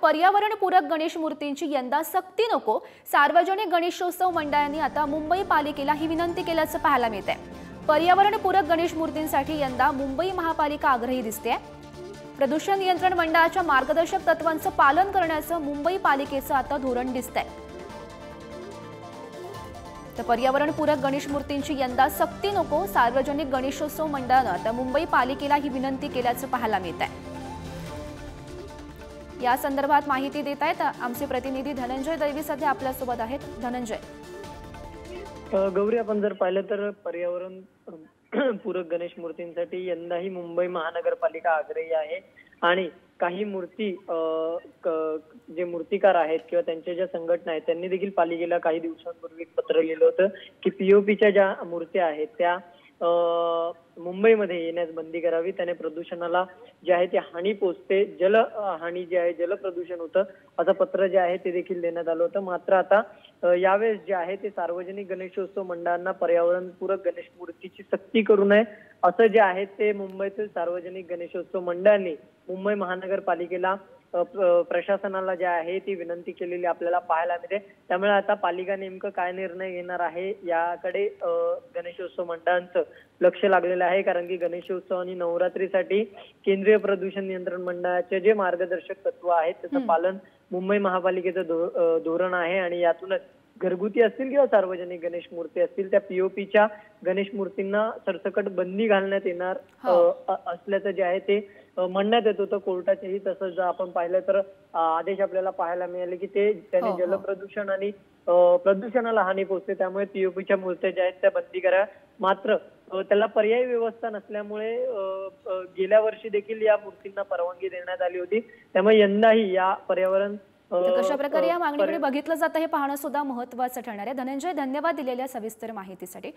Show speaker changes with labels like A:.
A: पर्यावरणपूरक गणेश मूर्तींची यंदा सक्ती नको, सार्वजनिक गणेशोत्सव मंडळांनी आता मुंबई पालिकेला ही विनंती केल्याचं पाहायला मिळतंय। पर्यावरणपूरक गणेश मूर्तींसाठी यंदा मुंबई महापालिका आग्रही दिसते। प्रदूषण नियंत्रण मंडळाच्या मार्गदर्शक तत्वांचं पालन करण्याचं मुंबई पालिकेचं आता धोरण दिसतंय। तर पर्यावरणपूरक गणेश मूर्तींची यंदा सक्ती नको, सार्वजनिक गणेशोत्सव मंडळानं आता मुंबई पालिकेला ही विनंती केल्याचं पाहायला मिळतंय। या संदर्भात माहिती देत आहेत आमचे प्रतिनिधी धनंजय दैवी सध्या आपल्या सोबत आहेत। धनंजय,
B: गौरी, आपण जर पाहिलं तर पर्यावरण पूरक गणेश मूर्तींसाठी यंदाही मुंबई महानगरपालिका आग्रही आहे आणि काही मूर्ती जे मूर्तिकार आहेत किंवा त्यांच्या ज्या संघटना आहेत त्यांनी देखील पालिकेला काही दिवसांपूर्वी पत्र लिहिलं होतं की पीओपीच्या ज्या मूर्त्या आहेत त्या मुंबईमध्ये येण्यास बंदी करावी। त्याने प्रदूषणाला जे आहे ते हानी पोचते, जल हानी जे आहे, जल प्रदूषण होतं असं पत्र जे आहे ते देखील देण्यात आलं होतं। मात्र आता यावेळेस जे आहे ते सार्वजनिक गणेशोत्सव मंडळांना पर्यावरणपूरक गणेश मूर्तीची सक्ती करू नये असं जे आहे ते मुंबईतील सार्वजनिक गणेशोत्सव मंडळांनी मुंबई महानगरपालिकेला प्रशासनाला जे आहे ती विनंती केलेली आपल्याला पाहायला मिळते। त्यामुळे आता पालिका नेमकं काय निर्णय घेणार आहे याकडे गणेशोत्सव मंडळांचं लक्ष लागलेलं आहे, कारण की गणेशोत्सव आणि नवरात्रीसाठी केंद्रीय प्रदूषण नियंत्रण मंडळाचे जे मार्गदर्शक तत्व आहेत त्याचं पालन मुंबई महापालिकेचं धोरण आहे आणि यातूनच घरगुती असतील किंवा सार्वजनिक गणेश मूर्ती असतील त्या पीओपीच्या गणेश मूर्तींना सरसकट बंदी घालण्यात येणार असल्याचं जे आहे ते म्हणण्यात येत होतं कोर्टाचेही। तसंच आपण पाहिलं तर आदेश आपल्याला पाहायला मिळाले की त्याने जलप्रदूषण आणि प्रदूषणाला हानी पोहोचते, त्यामुळे पीओपीच्या मूर्त्या ज्या आहेत त्या बंदी करा। मात्र त्याला पर्यायी व्यवस्था नसल्यामुळे गेल्या वर्षी देखील या मूर्तींना परवानगी देण्यात आली होती। त्यामुळे यंदाही या पर्यावरण
A: कशा प्रकारे या मागणीकडे बघितलं जातं हे पाहणं सुद्धा महत्त्वाचं ठरणार आहे। धनंजय, धन्यवाद दिलेल्या सविस्तर माहितीसाठी।